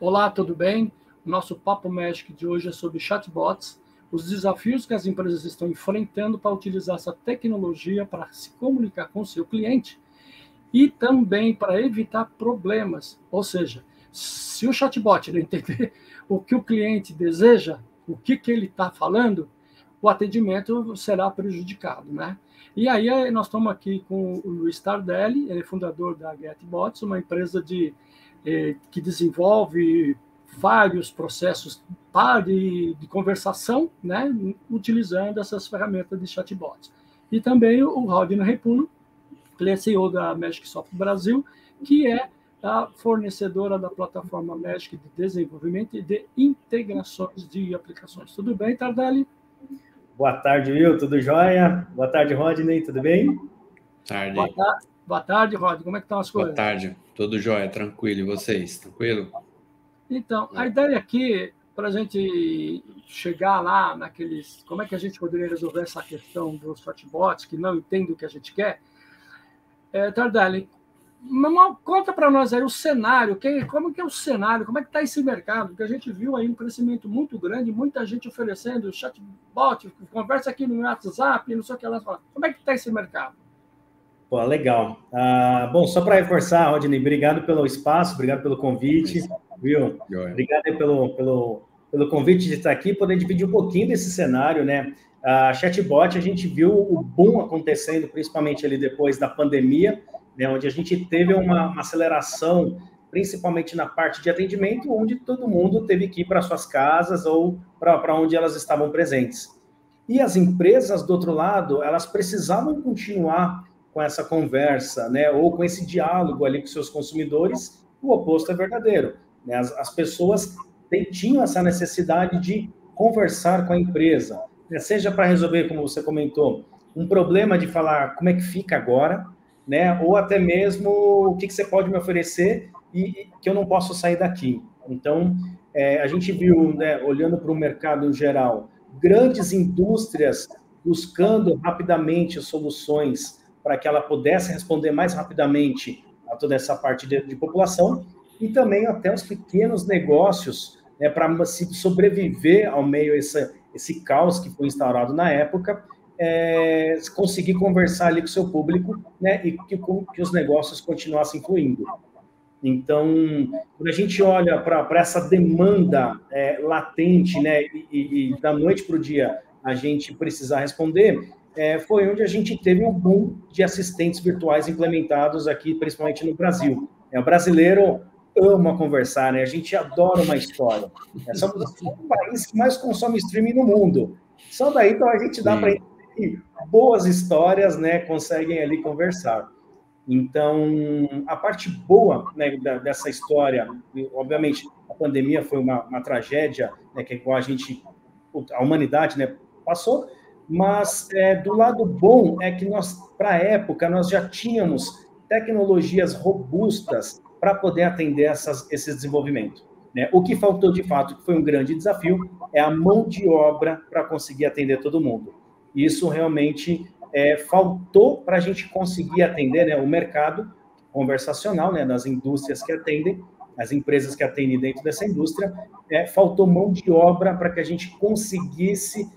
Olá, tudo bem? O nosso Papo Magic de hoje é sobre chatbots, os desafios que as empresas estão enfrentando para utilizar essa tecnologia para se comunicar com o seu cliente e também para evitar problemas. Ou seja, se o chatbot não entender o que o cliente deseja, o que ele está falando, o atendimento será prejudicado, né? E aí nós estamos aqui com o Luiz Tardelli, ele é fundador da GetBots, uma empresa que desenvolve vários processos de conversação, né, utilizando essas ferramentas de chatbots. E também o Rodney Repulo, ele é CEO da Magic Soft Brasil, que é a fornecedora da plataforma Magic de desenvolvimento e de integrações de aplicações. Tudo bem, Tardelli? Boa tarde, Will. Tudo jóia? Boa tarde, Rodney. Tudo bem? Tarde. Boa tarde, Rodney. Como é que estão as coisas? Boa tarde. Tudo jóia, tranquilo. E vocês? Tranquilo? Então, a ideia aqui, para a gente chegar lá naqueles... Como é que a gente poderia resolver essa questão dos chatbots que não entendem o que a gente quer? Tardelli, conta para nós aí o cenário, como que é o cenário, como é que está esse mercado, porque a gente viu aí um crescimento muito grande, muita gente oferecendo chatbot, conversa aqui no WhatsApp, não sei o que lá. Como é que está esse mercado? Pô, legal. Bom, só para reforçar, Rodney, obrigado pelo espaço, obrigado pelo convite, viu? Obrigado aí pelo convite de estar aqui e poder dividir um pouquinho desse cenário, né? A chatbot, a gente viu o boom acontecendo, principalmente ali depois da pandemia, né, onde a gente teve uma aceleração, principalmente na parte de atendimento, onde todo mundo teve que ir para suas casas ou para onde elas estavam presentes. E as empresas, do outro lado, elas precisavam continuar com essa conversa, né, ou com esse diálogo ali com seus consumidores. O oposto é verdadeiro, né? As pessoas tinham essa necessidade de conversar com a empresa, né, seja para resolver, como você comentou, um problema de falar como é que fica agora, né? Ou até mesmo o que você pode me oferecer e que eu não posso sair daqui. Então, a gente viu, né, olhando para o mercado em geral, grandes indústrias buscando rapidamente soluções para que ela pudesse responder mais rapidamente a toda essa parte de população e também até os pequenos negócios, né, para se sobreviver ao meio esse caos que foi instaurado na época, conseguir conversar ali com o seu público, né, e que os negócios continuassem fluindo. Então, quando a gente olha para essa demanda latente, né, e da noite para o dia a gente precisar responder, foi onde a gente teve um boom de assistentes virtuais implementados aqui, principalmente no Brasil. O brasileiro ama conversar, né? A gente adora uma história. Somos o país que mais consome streaming no mundo. Só daí, então, a gente dá para boas histórias, né, conseguem ali conversar. Então, a parte boa, né, dessa história, obviamente, a pandemia foi uma tragédia, né, que a humanidade, né, passou, mas do lado bom é que para a época, nós já tínhamos tecnologias robustas para poder atender esse desenvolvimento, né? O que faltou, de fato, que foi um grande desafio, é a mão de obra para conseguir atender todo mundo. Isso realmente faltou para a gente conseguir atender, né, o mercado conversacional, né, das indústrias que atendem, as empresas que atendem dentro dessa indústria, faltou mão de obra para que a gente conseguisse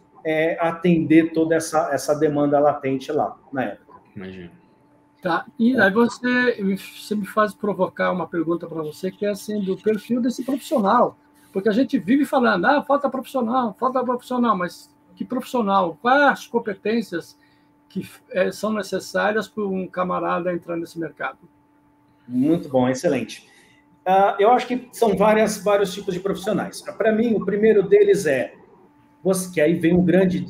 atender toda essa demanda latente lá, na época. Imagina. Tá, e aí você me faz provocar uma pergunta para você, que é assim, do perfil desse profissional, porque a gente vive falando, falta profissional, mas que profissional? Quais as competências que são necessárias para um camarada entrar nesse mercado? Muito bom, excelente. Eu acho que são vários tipos de profissionais. Para mim, o primeiro deles que aí vem o grande,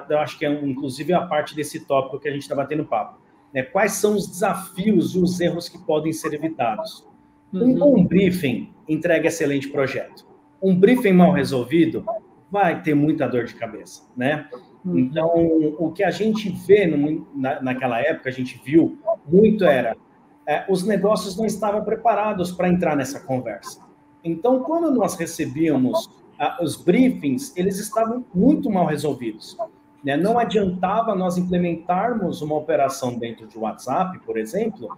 eu acho que inclusive a parte desse tópico que a gente está batendo papo, né? Quais são os desafios e os erros que podem ser evitados? Um bom briefing entrega excelente projeto. Um briefing mal resolvido vai ter muita dor de cabeça, né? Então, o que a gente vê naquela época, a gente viu muito os negócios não estavam preparados para entrar nessa conversa. Então, quando nós recebíamos os briefings, eles estavam muito mal resolvidos, né? Não adiantava nós implementarmos uma operação dentro de WhatsApp, por exemplo,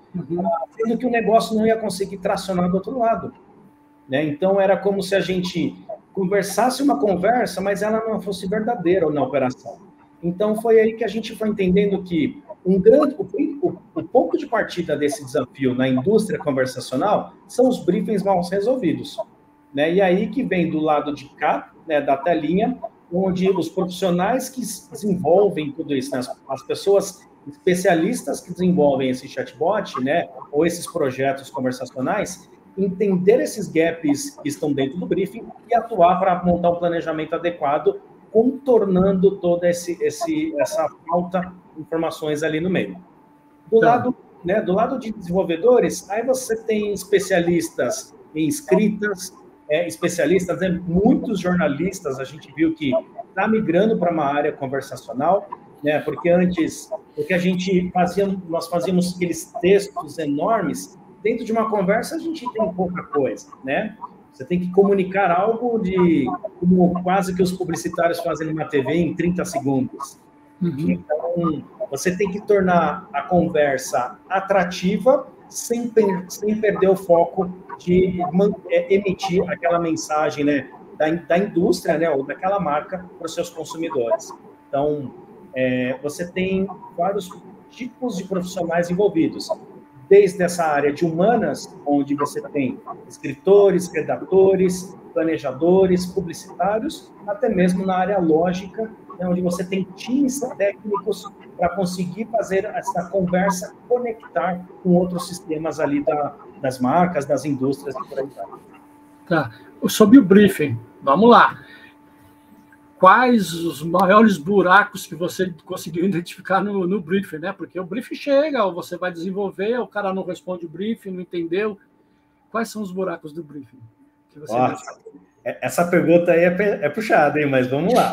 sendo que o negócio não ia conseguir tracionar do outro lado. né? Então, era como se a gente conversasse uma conversa, mas ela não fosse verdadeira na operação. Então, foi aí que a gente foi entendendo que o ponto de partida desse desafio na indústria conversacional são os briefings mal resolvidos, né? E aí que vem do lado de cá, né, da telinha, onde os profissionais que desenvolvem tudo isso, né, as pessoas especialistas que desenvolvem esse chatbot, né, ou esses projetos conversacionais, entender esses gaps que estão dentro do briefing e atuar para montar um planejamento adequado, contornando toda essa falta de informações ali no meio. Do lado de desenvolvedores, aí você tem especialistas em escritas, especialistas, né, muitos jornalistas, a gente viu que está migrando para uma área conversacional, né, porque antes, nós fazíamos aqueles textos enormes, dentro de uma conversa a gente tem pouca coisa, né? Você tem que comunicar algo como quase que os publicitários fazem numa TV em 30 segundos. Uhum. Então, você tem que tornar a conversa atrativa sem perder o foco de emitir aquela mensagem, né, da indústria, né, ou daquela marca para os seus consumidores. Então, você tem vários tipos de profissionais envolvidos, desde essa área de humanas, onde você tem escritores, redatores, planejadores, publicitários, até mesmo na área lógica, né, onde você tem times técnicos para conseguir fazer essa conversa conectar com outros sistemas ali das marcas, das indústrias e por aí vai. Tá. Sobre o briefing, vamos lá. Quais os maiores buracos que você conseguiu identificar no briefing, né? Porque o briefing chega, ou você vai desenvolver, o cara não responde o briefing, não entendeu. Quais são os buracos do briefing? Que você Nossa, essa pergunta aí é puxada, hein? Mas vamos lá.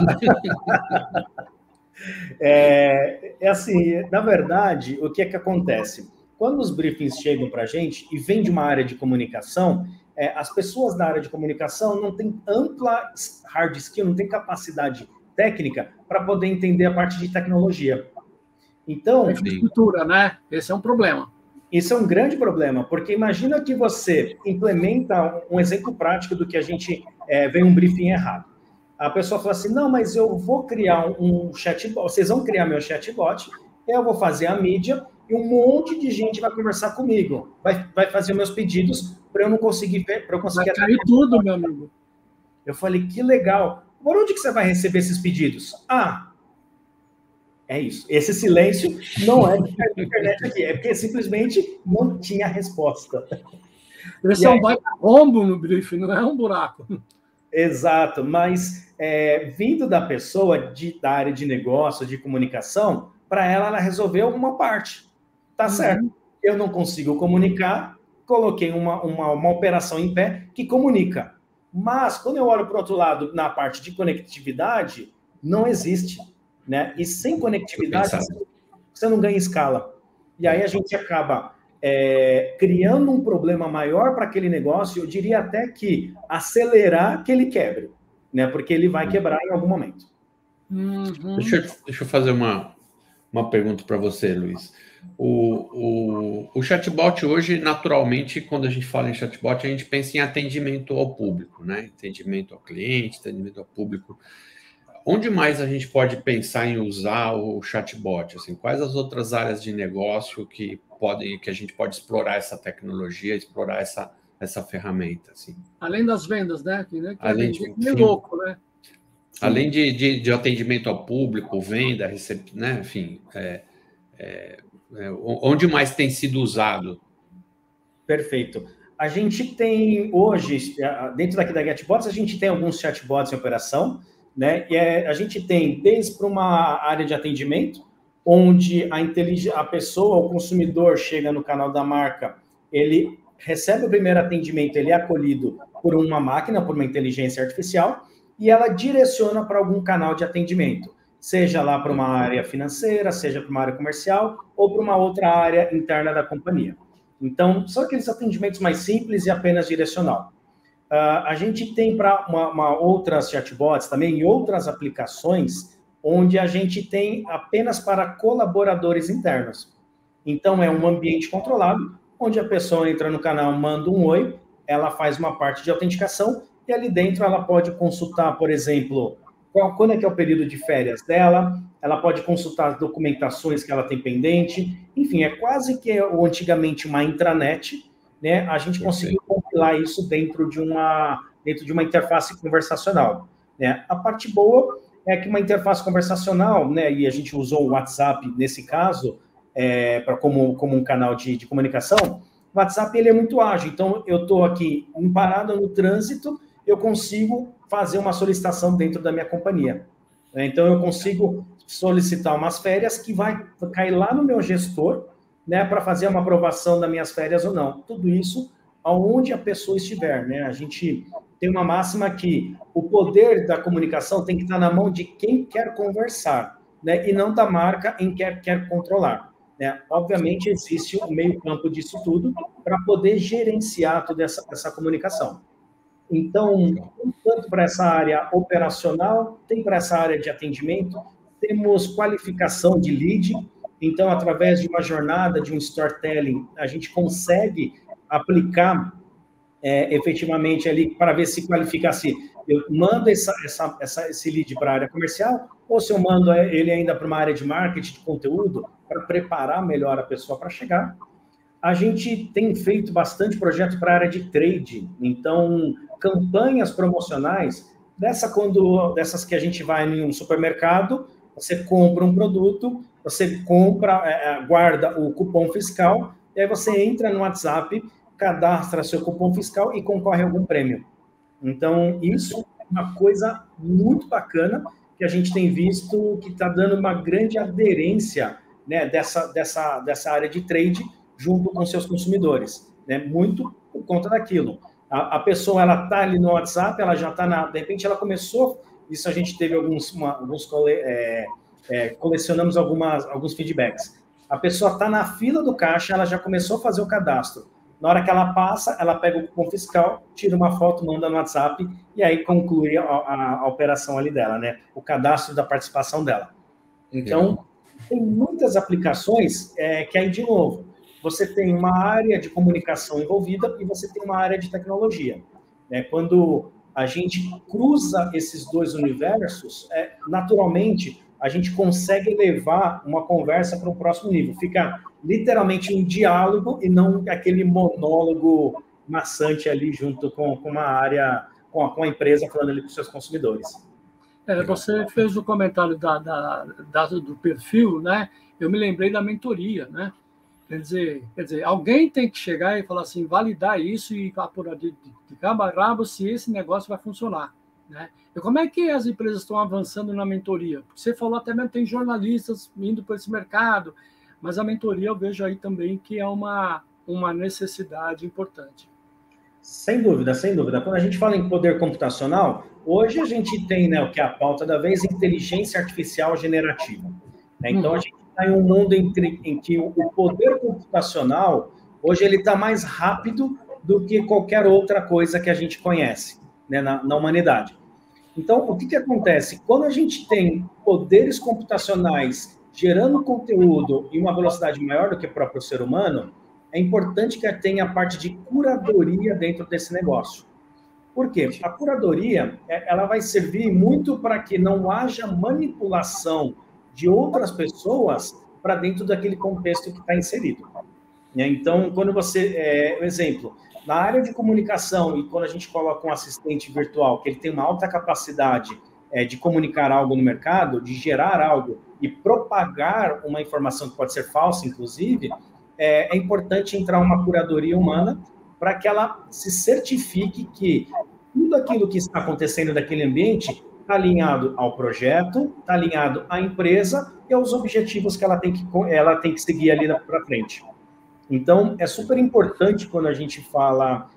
Assim, na verdade, o que é que acontece? Quando os briefings chegam para a gente e vêm de uma área de comunicação, as pessoas da área de comunicação não têm ampla hard skill, não têm capacidade técnica para poder entender a parte de tecnologia. Então... infraestrutura, né? Esse é um problema. Isso é um grande problema, porque imagina que você implementa um exemplo prático do que a gente vem um briefing errado. A pessoa fala assim, não, mas eu vou criar um chatbot, vocês vão criar meu chatbot, eu vou fazer a mídia e um monte de gente vai conversar comigo, vai fazer meus pedidos para eu não conseguir ver, para eu conseguir... Vai cair tudo, meu amigo. Eu falei, que legal. Por onde que você vai receber esses pedidos? É isso. Esse silêncio não é de internet aqui, é porque simplesmente não tinha resposta. Esse é um baita rombo no briefing, não é um buraco. Exato, mas vindo da pessoa da área de negócio, de comunicação, para ela resolveu uma parte. Tá certo. Eu não consigo comunicar, coloquei uma operação em pé que comunica. Mas, quando eu olho para o outro lado, na parte de conectividade, não existe. Né? E sem conectividade, você não ganha escala. E aí a gente acaba criando um problema maior para aquele negócio, eu diria até que acelerar que ele quebre, né? Porque ele vai quebrar em algum momento. Deixa eu fazer uma pergunta para você, Luiz. O chatbot hoje, naturalmente, quando a gente fala em chatbot, a gente pensa em atendimento ao público, né? Atendimento ao cliente, atendimento ao público. Onde mais a gente pode pensar em usar o chatbot? Assim, quais as outras áreas de negócio que a gente pode explorar essa tecnologia, explorar essa ferramenta? Assim? Além das vendas, né? Além de louco, né? Além de atendimento ao público, venda, né? Enfim, onde mais tem sido usado? Perfeito. A gente tem hoje, dentro daqui da GetBots, a gente tem alguns chatbots em operação, né? E a gente tem desde para uma área de atendimento, onde a pessoa, o consumidor, chega no canal da marca, ele recebe o primeiro atendimento, ele é acolhido por uma máquina, por uma inteligência artificial, e ela direciona para algum canal de atendimento, seja lá para uma área financeira, seja para uma área comercial, ou para uma outra área interna da companhia. Então, são aqueles atendimentos mais simples e apenas direcional. A gente tem para outras chatbots também, e outras aplicações, onde a gente tem apenas para colaboradores internos. Então, é um ambiente controlado, onde a pessoa entra no canal, manda um oi, ela faz uma parte de autenticação e ali dentro ela pode consultar, por exemplo, quando é que é o período de férias dela, ela pode consultar as documentações que ela tem pendente, enfim, é quase que antigamente uma intranet, né? A gente conseguiu compilar isso dentro de uma interface conversacional, né? A parte boa é que uma interface conversacional, né, e a gente usou o WhatsApp nesse caso, como um canal de comunicação. O WhatsApp ele é muito ágil, então eu estou aqui parado no trânsito, eu consigo fazer uma solicitação dentro da minha companhia. Então eu consigo solicitar umas férias que vai cair lá no meu gestor, né, para fazer uma aprovação das minhas férias ou não. Tudo isso aonde a pessoa estiver, né? A gente tem uma máxima que o poder da comunicação tem que estar na mão de quem quer conversar, né? E não da marca em quem quer controlar, né? Obviamente, existe um meio campo disso tudo para poder gerenciar toda essa comunicação. Então, tanto para essa área operacional, tem para essa área de atendimento, temos qualificação de lead, então, através de uma jornada, de um storytelling, a gente consegue aplicar efetivamente ali para ver se qualifica se eu mando esse lead para a área comercial ou se eu mando ele ainda para uma área de marketing, de conteúdo, para preparar melhor a pessoa para chegar. A gente tem feito bastante projeto para a área de trade, então, campanhas promocionais, dessas que a gente vai em um supermercado, você compra um produto, você guarda o cupom fiscal, e aí você entra no WhatsApp, cadastra seu cupom fiscal e concorre a algum prêmio. Então, isso é uma coisa muito bacana que a gente tem visto que está dando uma grande aderência, né, dessa área de trade junto com seus consumidores, né, muito por conta daquilo. A pessoa, ela está ali no WhatsApp, ela já está de repente ela começou, isso a gente teve colecionamos alguns feedbacks. A pessoa está na fila do caixa, ela já começou a fazer o cadastro. Na hora que ela passa, ela pega o cupom fiscal, tira uma foto, manda no WhatsApp e aí conclui a operação ali dela, né? O cadastro da participação dela. Então, tem muitas aplicações que aí, de novo, você tem uma área de comunicação envolvida e você tem uma área de tecnologia, né? Quando a gente cruza esses dois universos, naturalmente, a gente consegue levar uma conversa para um próximo nível. Fica literalmente um diálogo e não aquele monólogo maçante ali junto com uma área, com a empresa falando ali com seus consumidores. Você fez o comentário do perfil, né? Eu me lembrei da mentoria, né? Quer dizer, alguém tem que chegar e falar assim, validar isso e apurar de cabo a rabo se esse negócio vai funcionar, né? E como é que as empresas estão avançando na mentoria? Porque você falou até mesmo tem jornalistas indo para esse mercado, mas a mentoria eu vejo aí também que é uma necessidade importante. Sem dúvida, sem dúvida. Quando a gente fala em poder computacional, hoje a gente tem, né, o que é a pauta da vez, inteligência artificial generativa. Né? Então, a gente está em um mundo em que o poder computacional, hoje, ele está mais rápido do que qualquer outra coisa que a gente conhece, né, na humanidade. Então, o que acontece? Quando a gente tem poderes computacionais gerando conteúdo em uma velocidade maior do que o próprio ser humano, é importante que tenha a parte de curadoria dentro desse negócio. Por quê? A curadoria, ela vai servir muito para que não haja manipulação de outras pessoas para dentro daquele contexto que está inserido. Então, quando você... exemplo, na área de comunicação, e quando a gente coloca um assistente virtual, que ele tem uma alta capacidade de comunicar algo no mercado, de gerar algo e propagar uma informação que pode ser falsa, inclusive, é importante entrar uma curadoria humana para que ela se certifique que tudo aquilo que está acontecendo naquele ambiente está alinhado ao projeto, está alinhado à empresa e aos objetivos que ela tem que seguir ali para frente. Então, é super importante quando a gente fala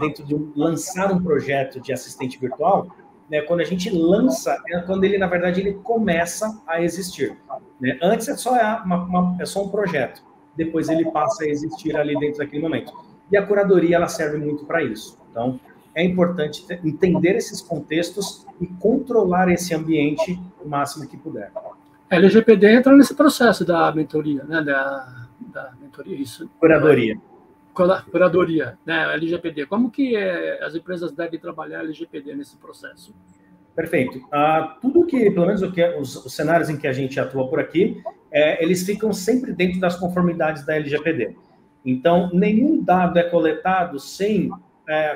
dentro de lançar um projeto de assistente virtual, né, quando a gente lança, quando ele, na verdade, ele começa a existir. Né? Antes é só um projeto, depois ele passa a existir ali dentro daquele momento. E a curadoria, ela serve muito para isso. Então, é importante entender esses contextos e controlar esse ambiente o máximo que puder. A LGPD entra nesse processo da mentoria, né? Da mentoria, isso. Curadoria. curadoria, né, LGPD. Como que as empresas devem trabalhar LGPD nesse processo? Perfeito. Tudo que, pelo menos os cenários em que a gente atua por aqui, eles ficam sempre dentro das conformidades da LGPD. Então, nenhum dado é coletado sem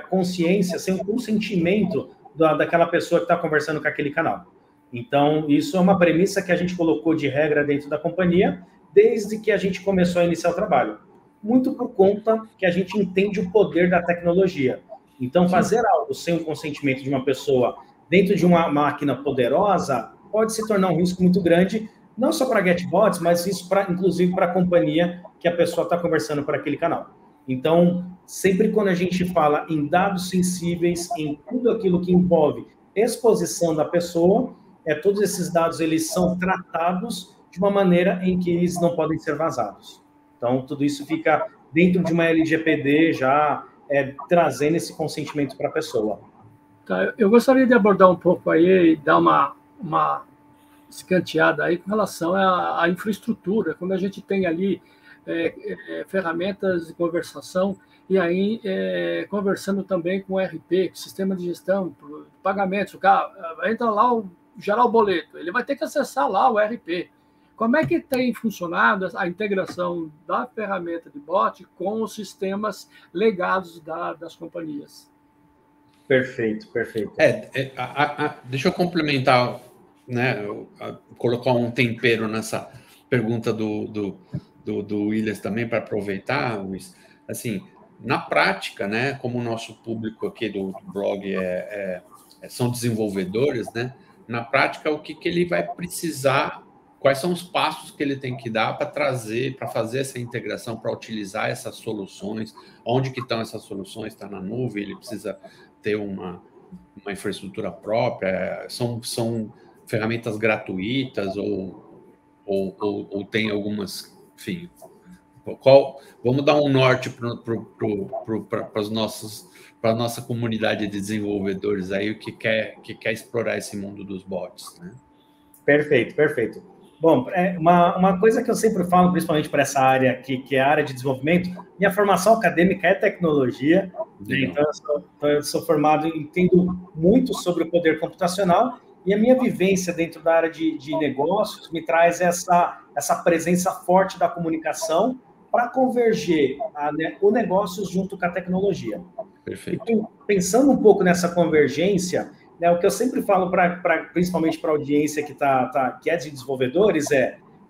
consciência, sem o consentimento daquela pessoa que está conversando com aquele canal. Então, isso é uma premissa que a gente colocou de regra dentro da companhia desde que a gente começou a iniciar o trabalho. Muito por conta que a gente entende o poder da tecnologia. Então, fazer algo sem o consentimento de uma pessoa dentro de uma máquina poderosa pode se tornar um risco muito grande, não só para GetBots, mas isso inclusive para a companhia que a pessoa está conversando por aquele canal. Então, sempre quando a gente fala em dados sensíveis, em tudo aquilo que envolve exposição da pessoa, todos esses dados eles são tratados de uma maneira em que eles não podem ser vazados. Então, tudo isso fica dentro de uma LGPD já trazendo esse consentimento para a pessoa. Tá, eu gostaria de abordar um pouco aí e dar uma escanteada aí com relação à infraestrutura, quando a gente tem ali ferramentas de conversação e aí conversando também com o ERP, sistema de gestão, pagamentos, o cara entra lá, gerar o boleto, ele vai ter que acessar lá o ERP. Como é que tem funcionado a integração da ferramenta de bot com os sistemas legados das companhias? Perfeito, perfeito. Deixa eu complementar, né, colocar um tempero nessa pergunta do Williams também, para aproveitar, Luiz. Assim, na prática, né, como o nosso público aqui do blog são desenvolvedores, né, na prática, o que ele vai precisar, quais são os passos que ele tem que dar para fazer essa integração, para utilizar essas soluções, onde que estão essas soluções, está na nuvem, ele precisa ter uma infraestrutura própria, são ferramentas gratuitas ou tem algumas, enfim, vamos dar um norte para a nossa comunidade de desenvolvedores aí que quer explorar esse mundo dos bots, né? Perfeito, perfeito. Bom, uma coisa que eu sempre falo, principalmente para essa área que é a área de desenvolvimento, minha formação acadêmica é tecnologia, né? Então eu sou formado, entendo muito sobre o poder computacional, e a minha vivência dentro da área de negócios me traz essa presença forte da comunicação para converger o negócio junto com a tecnologia. Perfeito. Então, pensando um pouco nessa convergência, né, o que eu sempre falo, principalmente para a audiência que é de desenvolvedores,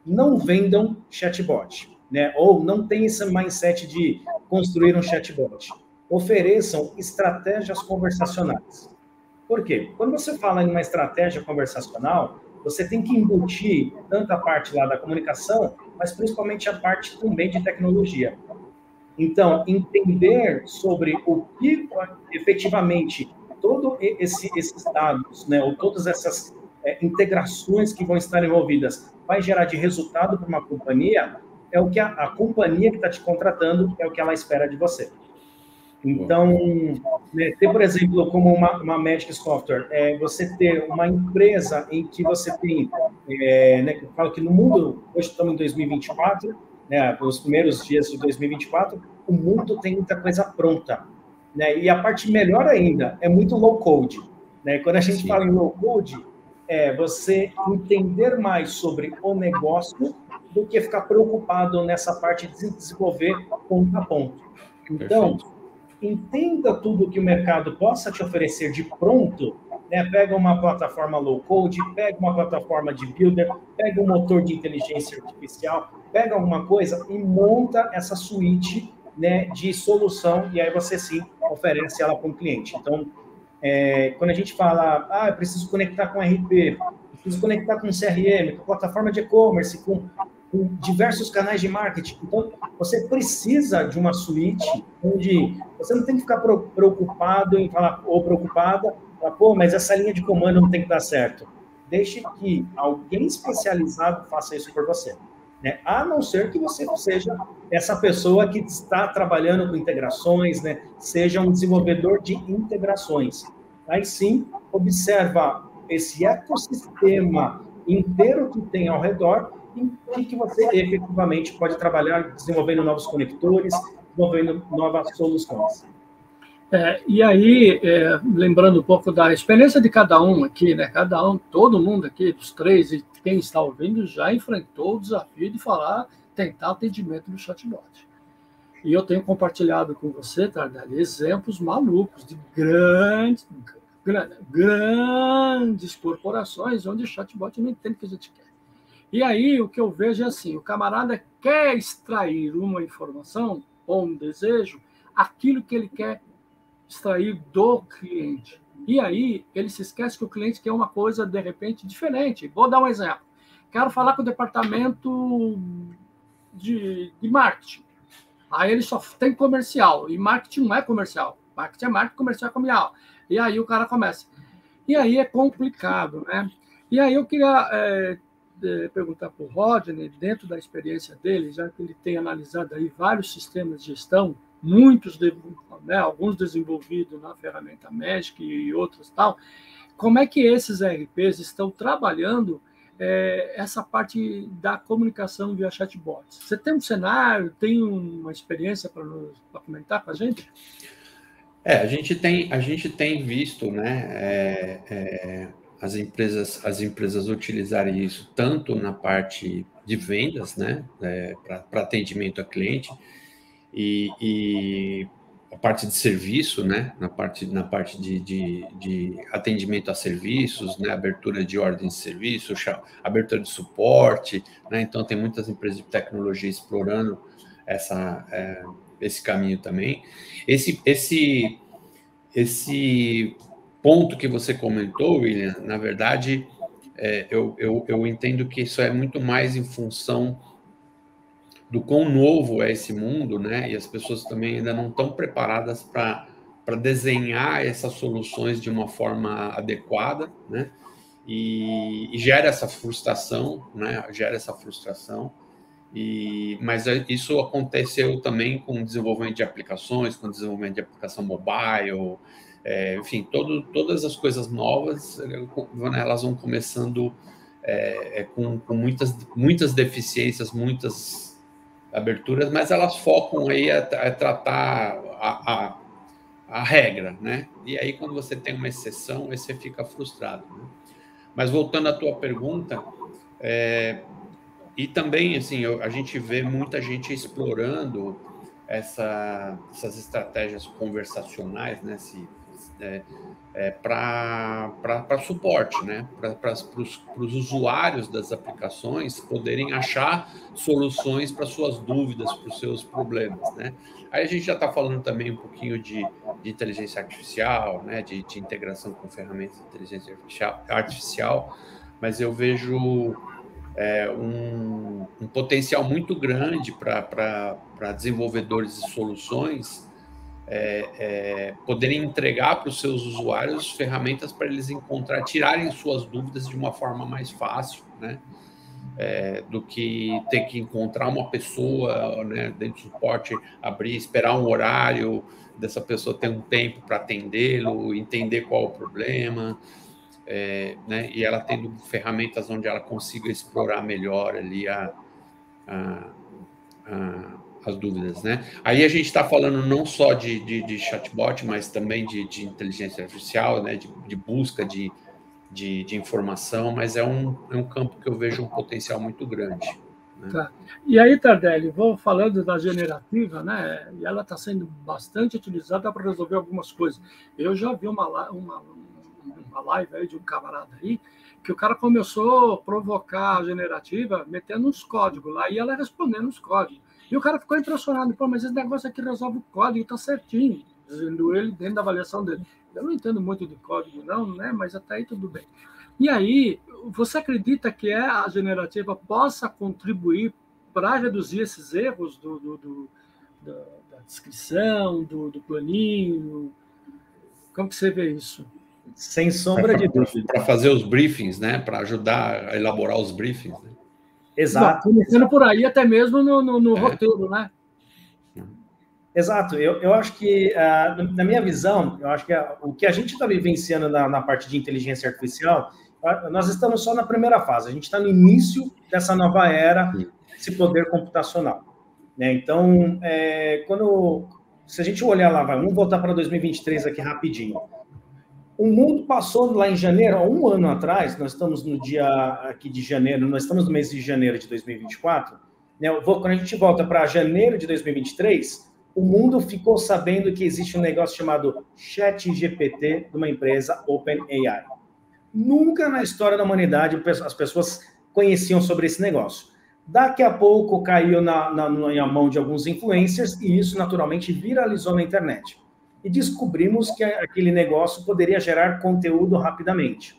não vendam chatbot, né, ou não tenham esse mindset de construir um chatbot. Ofereçam estratégias conversacionais. Por quê? Quando você fala em uma estratégia conversacional, você tem que embutir tanto a parte lá da comunicação, mas principalmente a parte também de tecnologia. Então, entender sobre o que efetivamente todos esses dados, né, ou todas essas integrações que vão estar envolvidas, vai gerar de resultado para uma companhia, é o que a companhia que está te contratando, é o que ela espera de você. Então, né, ter, por exemplo, como uma Magic Software, você ter uma empresa em que você tem, né, eu falo que no mundo, hoje estamos em 2024, né, os primeiros dias de 2024, o mundo tem muita coisa pronta, né, e a parte melhor ainda é muito low code, né, quando a gente fala em low code, você entender mais sobre o negócio do que ficar preocupado nessa parte de desenvolver ponto a ponto. Então, perfeito. Entenda tudo que o mercado possa te oferecer de pronto, né? Pega uma plataforma low code, pega uma plataforma de builder, pega um motor de inteligência artificial, pega alguma coisa e monta essa suíte, né, de solução, e aí você sim oferece ela para um cliente. Então, quando a gente fala, eu preciso conectar com RP, preciso conectar com CRM, com plataforma de e-commerce, com diversos canais de marketing. Então, você precisa de uma suíte onde você não tem que ficar preocupado em falar, ou preocupada, mas essa linha de comando não tem que dar certo. Deixe que alguém especializado faça isso por você, né? A não ser que você seja essa pessoa que está trabalhando com integrações, né? Seja um desenvolvedor de integrações. Aí sim, observa esse ecossistema inteiro que tem ao redor e que você efetivamente pode trabalhar desenvolvendo novos conectores, desenvolvendo novas soluções. E aí, lembrando um pouco da experiência de cada um aqui, né? Todo mundo aqui, dos três, e quem está ouvindo, já enfrentou o desafio de tentar atendimento no chatbot. E eu tenho compartilhado com você, Tardelli, exemplos malucos de grandes corporações onde o chatbot não entende o que a gente quer. E aí, o que eu vejo é assim, o camarada quer extrair uma informação ou um desejo, aquilo que ele quer extrair do cliente. E aí, ele se esquece que o cliente quer uma coisa, de repente, diferente. Vou dar um exemplo. Quero falar com o departamento de marketing. Aí ele só tem comercial. E marketing não é comercial. Marketing é marketing, comercial é comercial. E aí o cara começa. E aí é complicado, né? E aí eu queria perguntar para o Rodney, dentro da experiência dele, já que ele tem analisado aí vários sistemas de gestão, muitos, né, alguns desenvolvidos na ferramenta Magic e outros tal, como é que esses ERPs estão trabalhando essa parte da comunicação via chatbots? Você tem um cenário, tem uma experiência para comentar com a gente? A gente tem visto, né, as empresas utilizarem isso tanto na parte de vendas, né, para atendimento a cliente, e a parte de serviço, né, na parte de atendimento a serviços, né, abertura de ordem de serviço, abertura de suporte, né, então tem muitas empresas de tecnologia explorando esse caminho também. Esse ponto que você comentou, William, na verdade, eu entendo que isso é muito mais em função do quão novo é esse mundo, né? E as pessoas também ainda não estão preparadas para desenhar essas soluções de uma forma adequada, né? E gera essa frustração, né? Mas isso aconteceu também com o desenvolvimento de aplicações, com o desenvolvimento de aplicação mobile, enfim, todas as coisas novas, elas vão começando com muitas deficiências, muitas aberturas, mas elas focam aí a tratar a regra, né? E aí, quando você tem uma exceção, aí você fica frustrado, né? Mas voltando à tua pergunta, e também, assim, a gente vê muita gente explorando essas estratégias conversacionais, né? Para suporte, né? Para os usuários das aplicações poderem achar soluções para suas dúvidas, para os seus problemas, né? Aí a gente já está falando também um pouquinho de inteligência artificial, né? De integração com ferramentas de inteligência artificial, mas eu vejo um potencial muito grande para desenvolvedores de soluções poderem entregar para os seus usuários ferramentas para eles tirarem suas dúvidas de uma forma mais fácil, né? Do que ter que encontrar uma pessoa, né, dentro do suporte, esperar um horário dessa pessoa ter um tempo para atendê-lo, entender qual é o problema, né? E ela tendo ferramentas onde ela consiga explorar melhor ali as dúvidas, né? Aí a gente está falando não só de chatbot, mas também de inteligência artificial, né? De busca de informação, mas é um campo que eu vejo um potencial muito grande, né? Tá. E aí, Tardelli, vou falando da generativa, né? E ela está sendo bastante utilizada para resolver algumas coisas. Eu já vi uma live aí de um camarada aí, que o cara começou a provocar a generativa, metendo uns códigos lá, e ela respondendo os códigos. E o cara ficou impressionado, pô, mas esse negócio aqui resolve o código, está certinho, dizendo ele dentro da avaliação dele. Eu não entendo muito de código, não, né? Mas até aí tudo bem. E aí, você acredita que a generativa possa contribuir para reduzir esses erros da descrição, do planinho? Como que você vê isso? Sem sombra de dúvida. Para fazer os briefings, né? Para ajudar a elaborar os briefings, né? Exato. Não, começando por aí, até mesmo no roteiro, né? Exato. Eu acho que, na minha visão, eu acho que o que a gente está vivenciando na parte de inteligência artificial, nós estamos só na primeira fase. A gente está no início dessa nova era, desse poder computacional. né? Então, se a gente olhar lá, vamos voltar para 2023 aqui rapidinho. O mundo passou lá em janeiro, há um ano atrás, nós estamos no dia aqui de janeiro, nós estamos no mês de janeiro de 2024, né? Quando a gente volta para janeiro de 2023, o mundo ficou sabendo que existe um negócio chamado ChatGPT, de uma empresa OpenAI. Nunca na história da humanidade as pessoas conheciam sobre esse negócio. Daqui a pouco caiu na mão de alguns influencers e isso naturalmente viralizou na internet. E descobrimos que aquele negócio poderia gerar conteúdo rapidamente.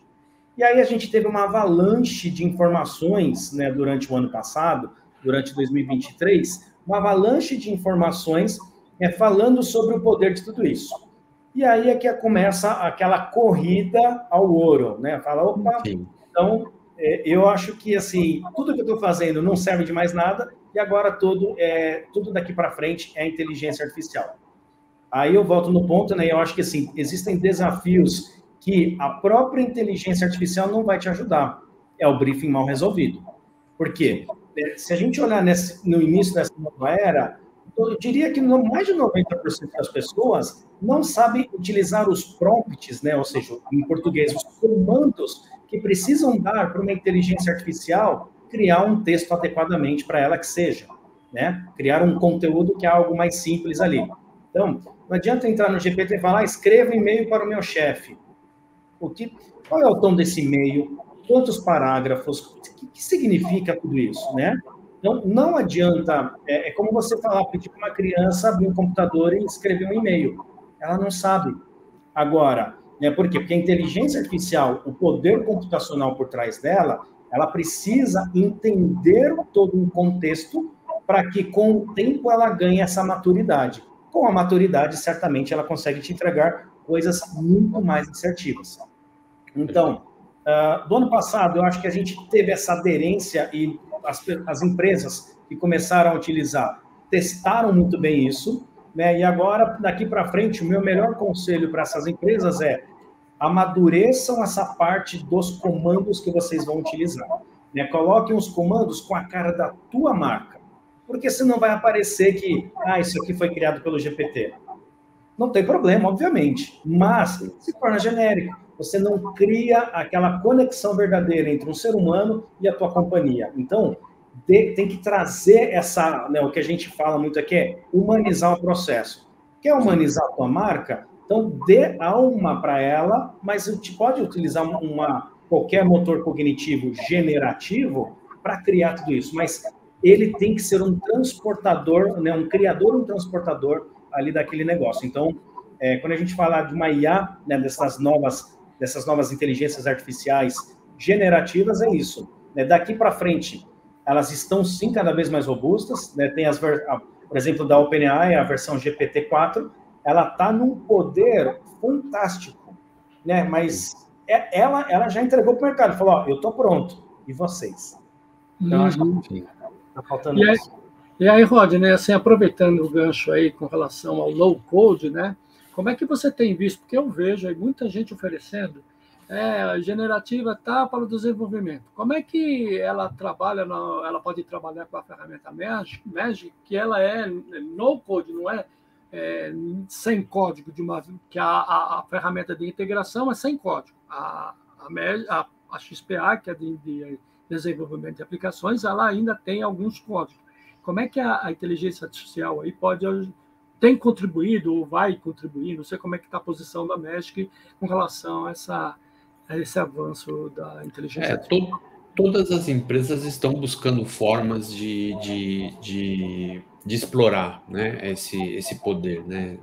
E aí a gente teve uma avalanche de informações, né, durante o ano passado, durante 2023, uma avalanche de informações falando sobre o poder de tudo isso. E aí é que começa aquela corrida ao ouro, né? Fala, opa, então eu acho que assim, tudo que eu estou fazendo não serve de mais nada e agora tudo daqui para frente é inteligência artificial. Aí eu volto no ponto, né? Eu acho que assim, existem desafios que a própria inteligência artificial não vai te ajudar. É o briefing mal resolvido. Por quê? Se a gente olhar no início dessa nova era, eu diria que mais de 90% das pessoas não sabem utilizar os prompts, né? Ou seja, em português, os comandos que precisam dar para uma inteligência artificial criar um texto adequadamente para ela que seja, né? Criar um conteúdo que é algo mais simples ali. Então, não adianta entrar no GPT e falar, escreva um e-mail para o meu chefe. Qual é o tom desse e-mail? Quantos parágrafos? O que significa tudo isso, né? Então, não adianta, é como você falar, pedir para uma criança abrir um computador e escrever um e-mail. Ela não sabe. Agora, né, por quê? Porque a inteligência artificial, o poder computacional por trás dela, ela precisa entender todo um contexto para que, com o tempo, ela ganhe essa maturidade. Com a maturidade, certamente, ela consegue te entregar coisas muito mais assertivas. Então, do ano passado, eu acho que a gente teve essa aderência e as empresas que começaram a utilizar testaram muito bem isso, né? E agora, daqui para frente, o meu melhor conselho para essas empresas é amadureçam essa parte dos comandos que vocês vão utilizar, né? Coloquem os comandos com a cara da tua marca, porque senão vai aparecer que, isso aqui foi criado pelo GPT. Não tem problema, obviamente, mas se torna genérico. Você não cria aquela conexão verdadeira entre um ser humano e a tua companhia. Então, tem que trazer o que a gente fala muito aqui é humanizar o processo. Quer humanizar a tua marca? Então, dê alma para ela, mas você pode utilizar qualquer motor cognitivo generativo para criar tudo isso, mas ele tem que ser um transportador, né, um criador e um transportador ali daquele negócio. Então, quando a gente fala de uma IA, né, dessas novas inteligências artificiais generativas, é isso. Né? Daqui para frente, elas estão, sim, cada vez mais robustas. Né? Tem, por exemplo, da OpenAI, a versão GPT-4, ela está num poder fantástico. Né? Mas ela já entregou para o mercado. Falou, eu estou pronto. E vocês? Então, acho que está faltando isso. E aí, Rodney, assim, aproveitando o gancho aí com relação ao low-code, né? Como é que você tem visto? Porque eu vejo aí muita gente oferecendo a generativa para o desenvolvimento. Como é que ela trabalha? Ela pode trabalhar com a ferramenta Magic, que ela é no-code, não é sem código, que a ferramenta de integração é sem código. A XPA, que é de desenvolvimento de aplicações, ela ainda tem alguns códigos. Como é que a inteligência artificial aí tem contribuído ou vai contribuir? Não sei como é que está a posição da Magic com relação a esse avanço da inteligência artificial. Todas as empresas estão buscando formas de explorar, né, esse poder, né?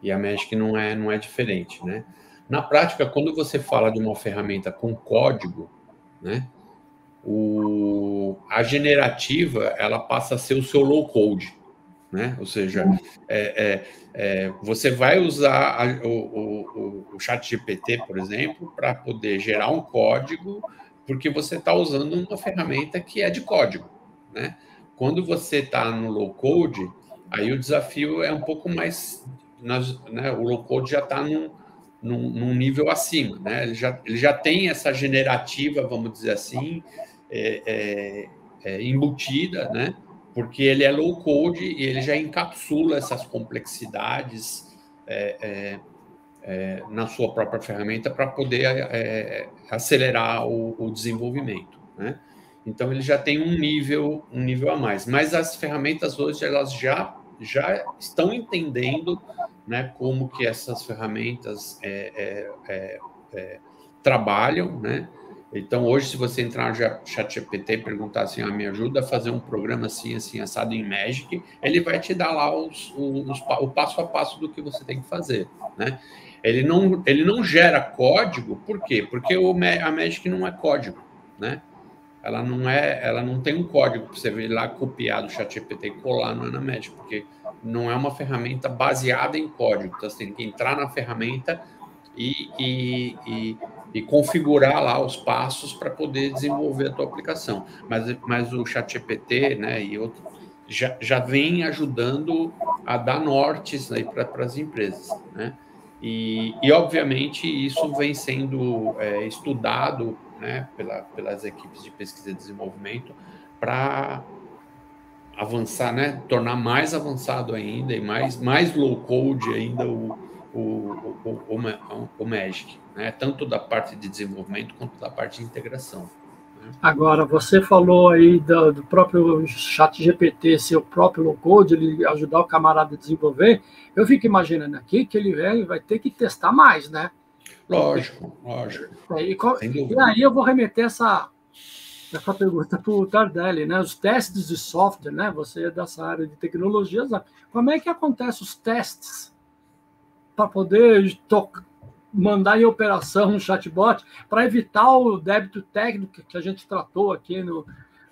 E a Magic não é diferente, né? Na prática, quando você fala de uma ferramenta com código, né, a generativa ela passa a ser o seu low code, né? Ou seja, você vai usar o ChatGPT, por exemplo, para poder gerar um código, porque você está usando uma ferramenta que é de código, né? Quando você está no low code, aí o desafio é um pouco mais, né? O low code já está num nível acima, né? Ele já tem essa generativa, vamos dizer assim, embutida, né? porque ele é low code e ele já encapsula essas complexidades na sua própria ferramenta para poder acelerar o desenvolvimento, né? Então ele já tem um nível a mais. Mas as ferramentas hoje elas já estão entendendo, né, como que essas ferramentas trabalham, né? Então, hoje, se você entrar no ChatGPT e perguntar assim, me ajuda a fazer um programa assim, assim, assado em Magic, ele vai te dar lá o passo a passo do que você tem que fazer, né? Ele não gera código, por quê? Porque a Magic não é código, né? Ela não tem um código para você ver lá, copiar do ChatGPT e colar na Magic, porque não é uma ferramenta baseada em código. Então, você tem que entrar na ferramenta e configurar lá os passos para poder desenvolver a tua aplicação. Mas o ChatGPT, né, e outros já vem ajudando a dar nortes aí para as empresas, né? E obviamente isso vem sendo estudado, né, pelas equipes de pesquisa e desenvolvimento para avançar, né, tornar mais avançado ainda e mais low code ainda o Magic, né, tanto da parte de desenvolvimento quanto da parte de integração. Né? Agora, você falou aí do próprio ChatGPT ser o próprio low code, ele ajudar o camarada a desenvolver. Eu fico imaginando aqui que ele vai ter que testar mais, né? Lógico. E aí eu vou remeter essa pergunta para o Tardelli, né? Os testes de software, né? Você é dessa área de tecnologias, né? Como é que acontecem os testes para poder mandar em operação um chatbot para evitar o débito técnico que a gente tratou aqui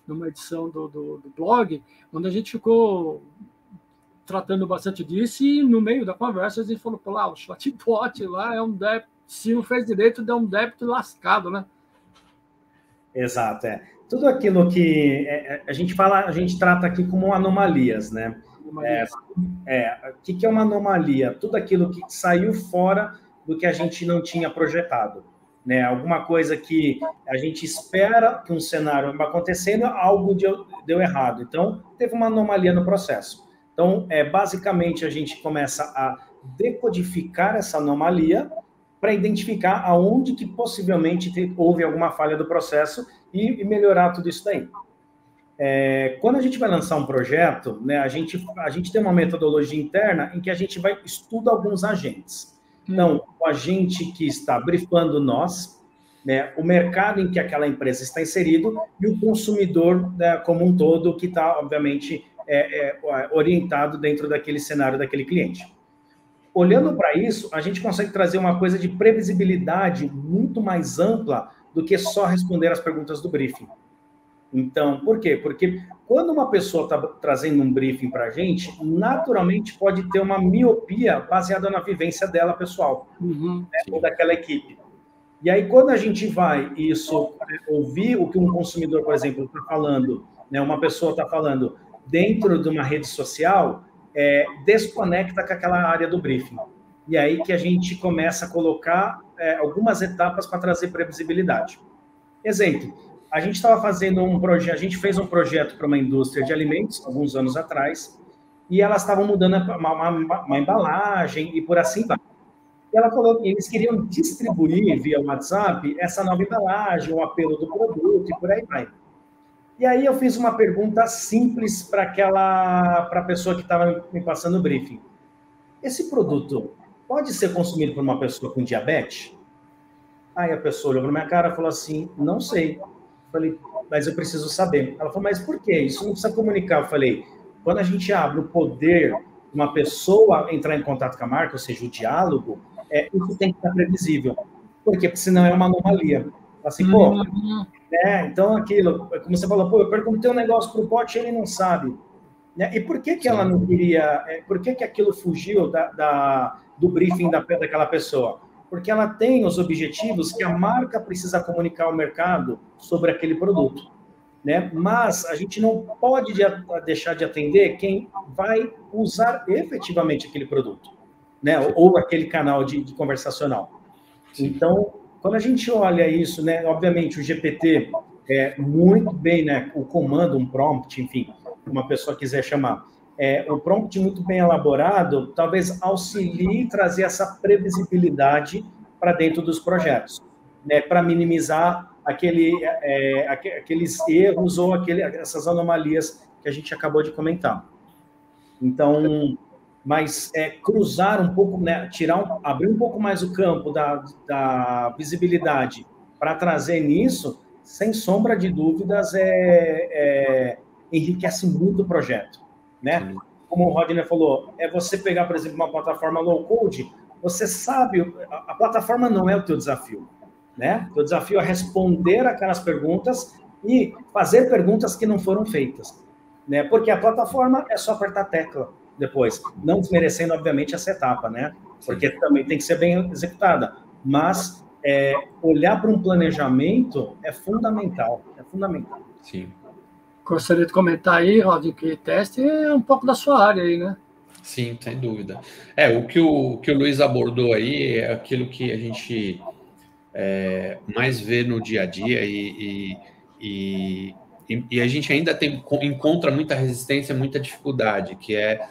numa edição do blog, onde a gente ficou tratando bastante disso e no meio da conversa a gente falou, o chatbot lá é um débito, se não fez direito, deu um débito lascado, né? Exato, Tudo aquilo que a gente trata aqui como anomalias, né? O que é uma anomalia? Tudo aquilo que saiu fora do que a gente não tinha projetado, né? Alguma coisa que a gente espera que um cenário vai acontecendo, algo deu errado. Então, teve uma anomalia no processo. Então, basicamente, a gente começa a decodificar essa anomalia para identificar aonde que possivelmente houve alguma falha do processo e melhorar tudo isso daí. Quando a gente vai lançar um projeto, né, a gente tem uma metodologia interna em que a gente estuda alguns agentes. Então, o agente que está brifando nós, né, o mercado em que aquela empresa está inserido e o consumidor, né, como um todo, que está, obviamente, orientado dentro daquele cenário daquele cliente. Olhando para isso, a gente consegue trazer uma coisa de previsibilidade muito mais ampla do que só responder as perguntas do briefing. Então, por quê? Porque quando uma pessoa está trazendo um briefing para a gente, naturalmente pode ter uma miopia baseada na vivência dela pessoal, né, ou daquela equipe. E aí, quando a gente vai ouvir o que um consumidor, por exemplo, está falando, né, uma pessoa está falando dentro de uma rede social, desconecta com aquela área do briefing. E aí que a gente começa a colocar algumas etapas para trazer previsibilidade. Exemplo, a gente estava fazendo a gente fez um projeto para uma indústria de alimentos, alguns anos atrás, e elas estavam mudando uma embalagem e por assim vai. E ela falou que eles queriam distribuir via WhatsApp essa nova embalagem, o apelo do produto e por aí vai. E aí eu fiz uma pergunta simples para a pessoa que estava me passando o briefing. Esse produto pode ser consumido por uma pessoa com diabetes? Aí a pessoa olhou para minha cara e falou assim, não sei. Eu falei, mas eu preciso saber. Ela falou, mas por quê? Isso não precisa comunicar. Eu falei, quando a gente abre o poder de uma pessoa entrar em contato com a marca, ou seja, o diálogo, isso tem que estar previsível. Por quê? Porque senão é uma anomalia. Assim, então aquilo, como você falou, eu perguntei um negócio para o bot e ele não sabe. Né? E por que ela não queria, por que aquilo fugiu do briefing daquela pessoa? Porque ela tem os objetivos que a marca precisa comunicar ao mercado sobre aquele produto. Né? Mas a gente não pode deixar de atender quem vai usar efetivamente aquele produto, né? Ou aquele canal de conversacional. Sim. Então, quando a gente olha isso, né, obviamente o GPT muito bem, né, o comando, um prompt, enfim, uma pessoa quiser chamar. O prompt muito bem elaborado talvez auxilie trazer essa previsibilidade para dentro dos projetos, né, para minimizar aqueles erros ou essas anomalias que a gente acabou de comentar. Então, mas cruzar um pouco, né, abrir um pouco mais o campo da visibilidade para trazer nisso, sem sombra de dúvidas, enriquece muito o projeto, né? Como o Rodney falou, você pegar, por exemplo, uma plataforma low-code, você sabe, a plataforma não é o teu desafio, né? O teu desafio é responder aquelas perguntas e fazer perguntas que não foram feitas, né? Porque a plataforma é só apertar a tecla depois, não desmerecendo, obviamente, essa etapa, né? Porque também tem que ser bem executada, mas olhar para um planejamento é fundamental, Sim. Gostaria de comentar aí, Rodney, que teste é um pouco da sua área aí, né? Sim, sem dúvida. O que o Luiz abordou aí é aquilo que a gente mais vê no dia a dia e a gente ainda encontra muita resistência, muita dificuldade, que é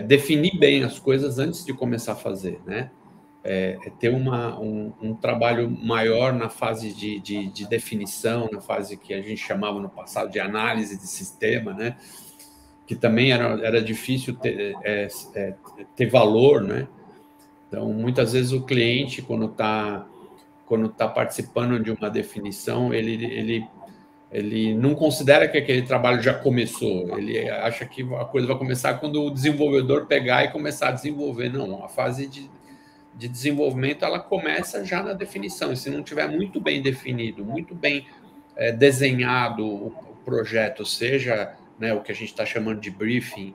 definir bem as coisas antes de começar a fazer, né? Ter um trabalho maior na fase de definição, na fase que a gente chamava no passado de análise de sistema, né? Que também era difícil ter valor, né? Então, muitas vezes o cliente, quando está participando de uma definição, ele não considera que aquele trabalho já começou. Ele acha que a coisa vai começar quando o desenvolvedor pegar e começar a desenvolver. Não, a fase de desenvolvimento ela começa já na definição. E se não tiver muito bem definido, muito bem desenhado o projeto, seja, né, o que a gente está chamando de briefing,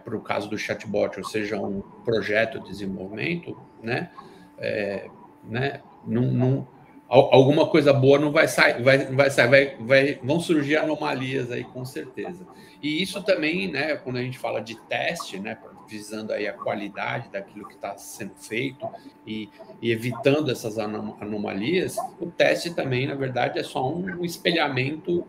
para o caso do chatbot, ou seja, um projeto de desenvolvimento, né, alguma coisa boa não vai sair, vão surgir anomalias aí, com certeza. E isso também, né, quando a gente fala de teste, né, visando aí a qualidade daquilo que está sendo feito e evitando essas anomalias, o teste também, na verdade, é só um espelhamento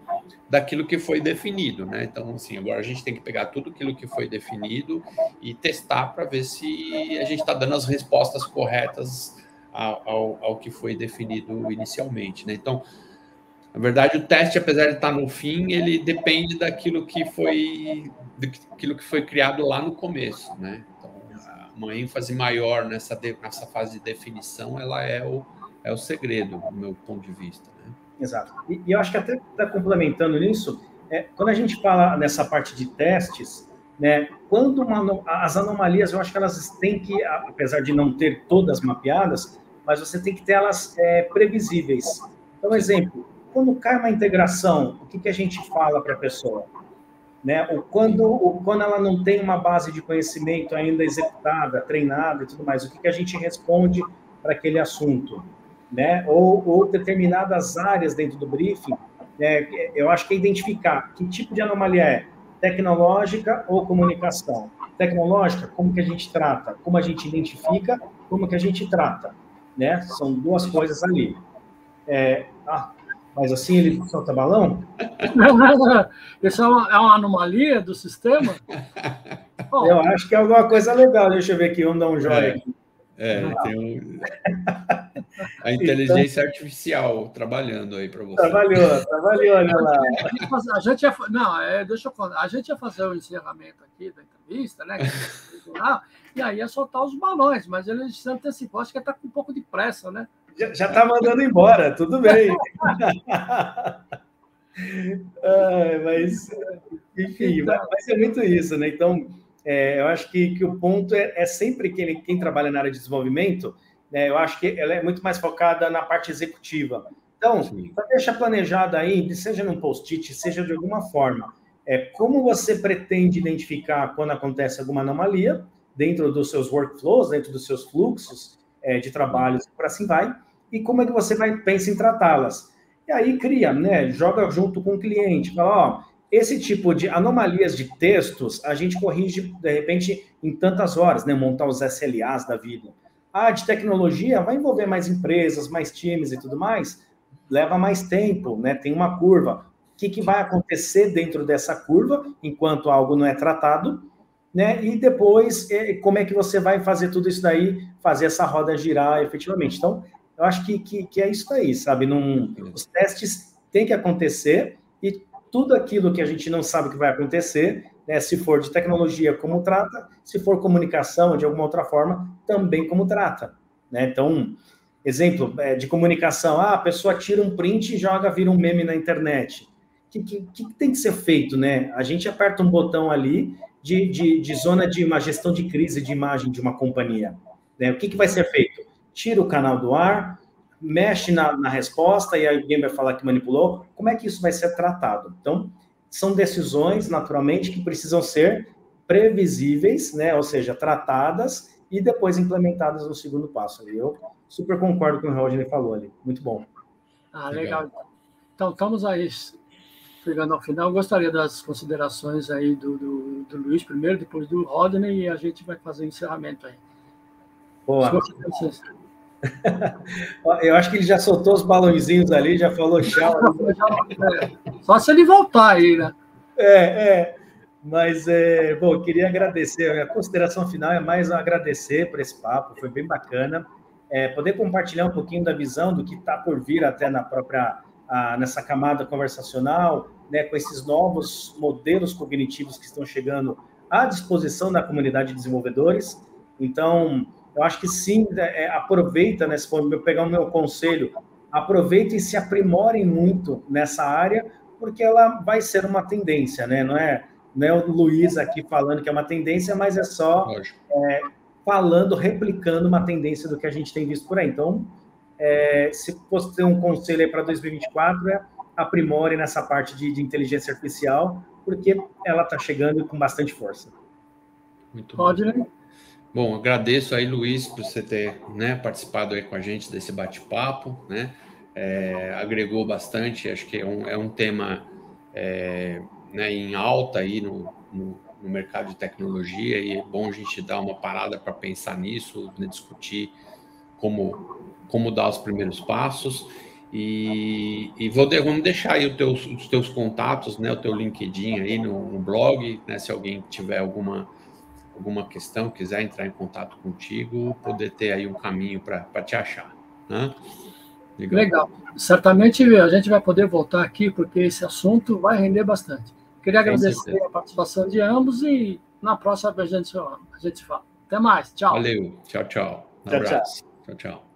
daquilo que foi definido, né? Então, assim, agora a gente tem que pegar tudo aquilo que foi definido e testar para ver se a gente está dando as respostas corretas ao que foi definido inicialmente, né? Então, na verdade, o teste, apesar de estar no fim, ele depende daquilo que foi criado lá no começo, né? Então, uma ênfase maior nessa fase de definição, ela é o segredo, do meu ponto de vista, né? Exato. E eu acho que até está complementando nisso, quando a gente fala nessa parte de testes, né, quando as anomalias, eu acho que elas têm que, apesar de não ter todas mapeadas, mas você tem que ter elas previsíveis. Então, exemplo, quando cai uma integração, o que a gente fala para a pessoa? Né? Quando ela não tem uma base de conhecimento ainda executada, treinada e tudo mais, o que a gente responde para aquele assunto? Né? Ou determinadas áreas dentro do briefing, eu acho que é identificar que tipo de anomalia é tecnológica ou comunicação. Tecnológica, como que a gente trata? Como a gente identifica, como que a gente trata? Né? São duas coisas ali. Mas assim ele solta balão? Isso é uma anomalia do sistema? Eu acho que é alguma coisa legal. Deixa eu ver aqui, vamos dar um joinha aqui. Tem a inteligência artificial trabalhando aí para você. Trabalhou, né, lá. A gente ia fazer o encerramento aqui da entrevista, né? E aí ia soltar os balões, mas ele se antecipou, acho que está com um pouco de pressa, né? Já está mandando embora, tudo bem. Mas, enfim, mas é muito isso, né? Então, eu acho que o ponto é sempre quem trabalha na área de desenvolvimento, né, eu acho que ela é muito mais focada na parte executiva. Então, deixa planejado aí, seja num post-it, seja de alguma forma, como você pretende identificar quando acontece alguma anomalia dentro dos seus workflows, dentro dos seus fluxos de trabalho, por assim vai, e como é que você pensa em tratá-las. E aí cria, né, joga junto com o cliente, fala, esse tipo de anomalias de textos, a gente corrige, de repente, em tantas horas, né, montar os SLAs da vida. De tecnologia, vai envolver mais empresas, mais times e tudo mais, leva mais tempo, né, tem uma curva. que vai acontecer dentro dessa curva, enquanto algo não é tratado, né? E depois, como é que você vai fazer tudo isso daí, fazer essa roda girar efetivamente. Então, eu acho que é isso aí, sabe? Os testes têm que acontecer e tudo aquilo que a gente não sabe que vai acontecer, né? Se for de tecnologia, como trata, se for comunicação, de alguma outra forma, também como trata, né? Então, exemplo de comunicação, a pessoa tira um print e joga, vira um meme na internet. O que tem que ser feito, né? A gente aperta um botão ali de zona de uma gestão de crise de imagem de uma companhia, né? O que vai ser feito? Tira o canal do ar, mexe na resposta e aí alguém vai falar que manipulou. Como é que isso vai ser tratado? Então, são decisões, naturalmente, que precisam ser previsíveis, né? Ou seja, tratadas e depois implementadas no segundo passo. Eu super concordo com o que o Rodney falou ali. Muito bom. Legal. Então, estamos aí chegando ao final. Eu gostaria das considerações aí do Luiz primeiro, depois do Rodney, e a gente vai fazer o encerramento aí. Boa. Eu acho que ele já soltou os balãozinhos ali, já falou tchau. Só se ele voltar aí, né? Mas, bom, eu queria agradecer. A consideração final é mais agradecer por esse papo, foi bem bacana. Poder compartilhar um pouquinho da visão do que está por vir até na própria, nessa camada conversacional, né, com esses novos modelos cognitivos que estão chegando à disposição da comunidade de desenvolvedores. Então, eu acho que sim, aproveita, né, se for pegar o meu conselho, aproveitem e se aprimorem muito nessa área, porque ela vai ser uma tendência, né? Não é o Luiz aqui falando que é uma tendência, mas é só falando, replicando uma tendência do que a gente tem visto por aí. Então, se fosse ter um conselho aí para 2024, aprimore nessa parte de inteligência artificial, porque ela está chegando com bastante força. Muito bom. Pode, né? Bom, agradeço aí, Luiz, por você ter, né, participado aí com a gente desse bate-papo, né? Agregou bastante, acho que é um tema né, em alta aí no mercado de tecnologia, e é bom a gente dar uma parada para pensar nisso, né, discutir como dar os primeiros passos. E vamos deixar aí os teus contatos, né, o teu LinkedIn aí no blog, né, se alguém tiver alguma questão, quiser entrar em contato contigo, poder ter aí um caminho para te achar, né? Legal. Certamente a gente vai poder voltar aqui, porque esse assunto vai render bastante. Queria agradecer a participação de ambos e na próxima a gente se fala. Até mais. Tchau. Valeu. Tchau, tchau. Um abraço. Tchau, tchau.